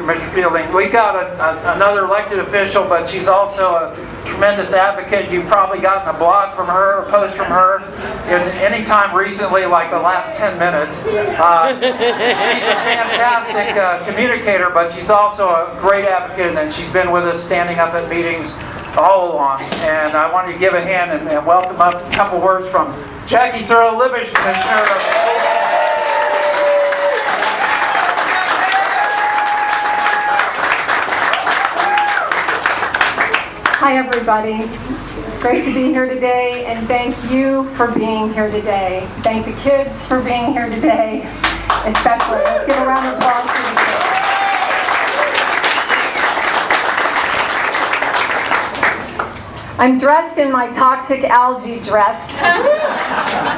Commissioner Fielding. We got another elected official, but she's also a tremendous advocate. You've probably gotten a blog from her, a post from her, any time recently, like the last 10 minutes. She's a fantastic communicator, but she's also a great advocate, and she's been with us standing up at meetings all along. And I wanted to give a hand and welcome up a couple words from Jacqui Thurlow-Lippisch, Commissioner of Hi everybody. Great to be here today, and thank you for being here today. Thank the kids for being here today, especially. Let's give a round of applause for the kids. I'm dressed in my toxic algae dress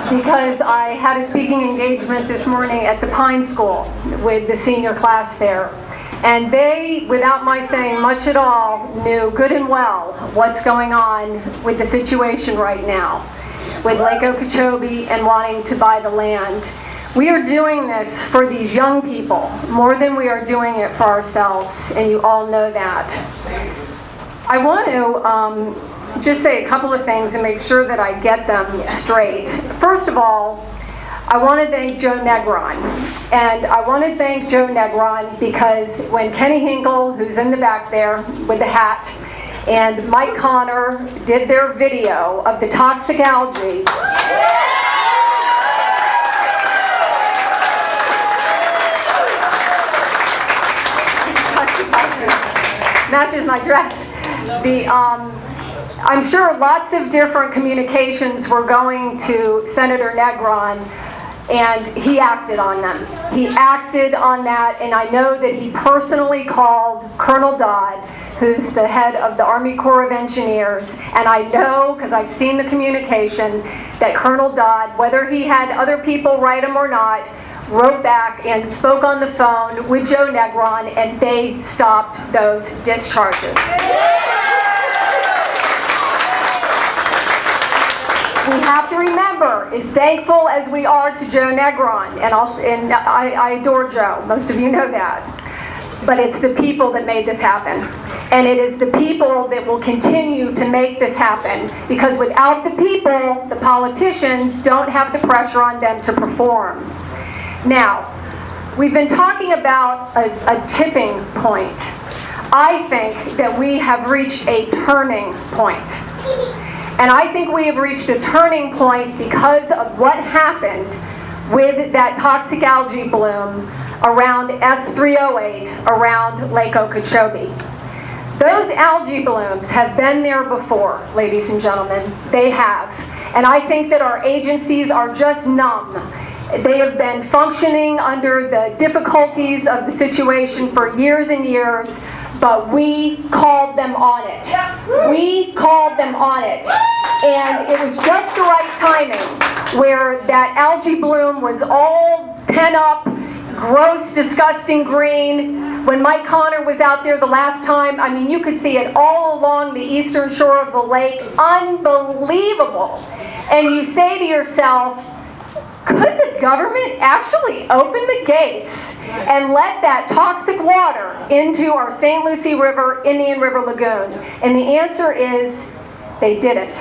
because I had a speaking engagement this morning at the Pine School with the senior class there. And they, without my saying much at all, knew good and well what's going on with the situation right now with Lake Okeechobee and wanting to buy the land. We are doing this for these young people more than we are doing it for ourselves, and you all know that. I want to just say a couple of things and make sure that I get them straight. First of all, I want to thank Joe Negron. And I want to thank Joe Negron because when Kenny Hinkle, who's in the back there with the hat, and Mike Connor did their video of the toxic algae, matches my dress. I'm sure lots of different communications were going to Senator Negron, and he acted on them. He acted on that, and I know that he personally called Colonel Dodd, who's the head of the Army Corps of Engineers, and I know, because I've seen the communication, that Colonel Dodd, whether he had other people write him or not, wrote back and spoke on the phone with Joe Negron, and they stopped those discharges. We have to remember, as thankful as we are to Joe Negron, and I adore Joe, most of you know that, but it's the people that made this happen. And it is the people that will continue to make this happen, because without the people, the politicians don't have the pressure on them to perform. Now, we've been talking about a tipping point. I think that we have reached a turning point. And I think we have reached a turning point because of what happened with that toxic algae bloom around S308 around Lake Okeechobee. Those algae blooms have been there before, ladies and gentlemen. They have. And I think that our agencies are just numb. They have been functioning under the difficulties of the situation for years and years, but we called them on it. We called them on it. And it was just the right timing where that algae bloom was all pent up, gross, disgusting green. When Mike Connor was out there the last time, I mean, you could see it all along the eastern shore of the lake. Unbelievable. And you say to yourself, could the government actually open the gates and let that toxic water into our St. Lucie River, Indian River Lagoon? And the answer is they didn't.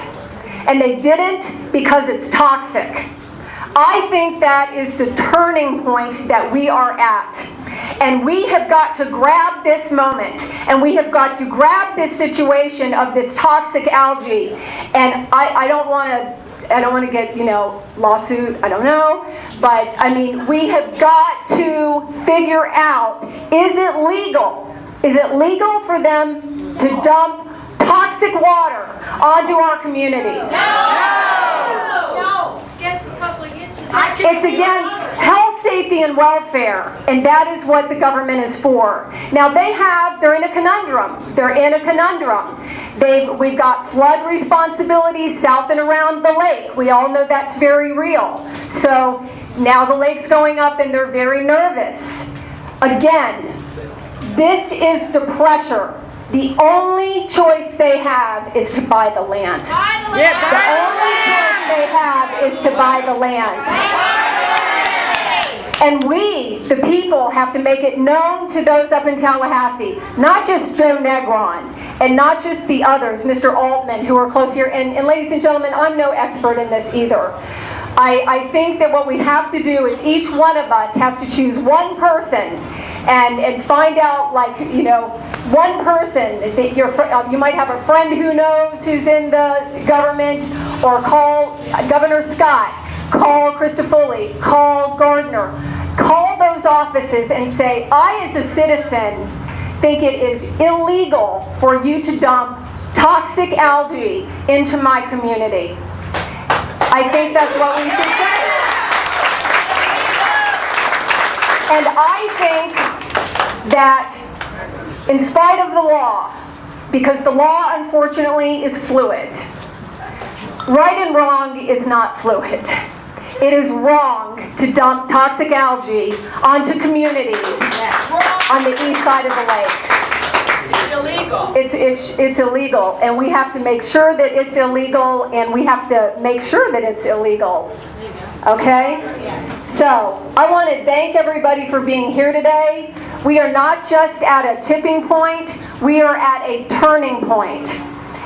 And they didn't because it's toxic. I think that is the turning point that we are at. And we have got to grab this moment, and we have got to grab this situation of this toxic algae. And I don't want to get, lawsuit, I don't know. But, I mean, we have got to figure out, is it legal? Is it legal for them to dump toxic water onto our communities? No! It's against public incident. It's against health, safety, and welfare, and that is what the government is for. Now they're in a conundrum. We've got flood responsibilities south and around the lake. We all know that's very real. So now the lake's going up and they're very nervous. Again, this is the pressure. The only choice they have is to buy the land. Buy the land! The only choice they have is to buy the land. And we, the people, have to make it known to those up in Tallahassee, not just Joe Negron, and not just the others, Mr. Altman, who are close here. And ladies and gentlemen, I'm no expert in this either. I think that what we have to do is each one of us has to choose one person and find out, like, you know, one person that you might have a friend who knows who's in the government, or call Governor Scott, call Krista Foley, call Gardner, call those offices and say, I as a citizen think it is illegal for you to dump toxic algae into my community. I think that's what we should say. And I think that in spite of the law, because the law unfortunately is fluid, right and wrong is not fluid. It is wrong to dump toxic algae onto communities on the east side of the lake. It's illegal. It's illegal, and we have to make sure that it's illegal, and we have to make sure that it's illegal. Okay? So, I want to thank everybody for being here today. We are not just at a tipping point, we are at a turning point.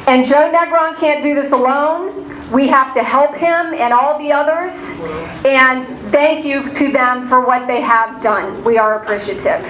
And Joe Negron can't do this alone. We have to help him and all the others. And thank you to them for what they have done. We are appreciative.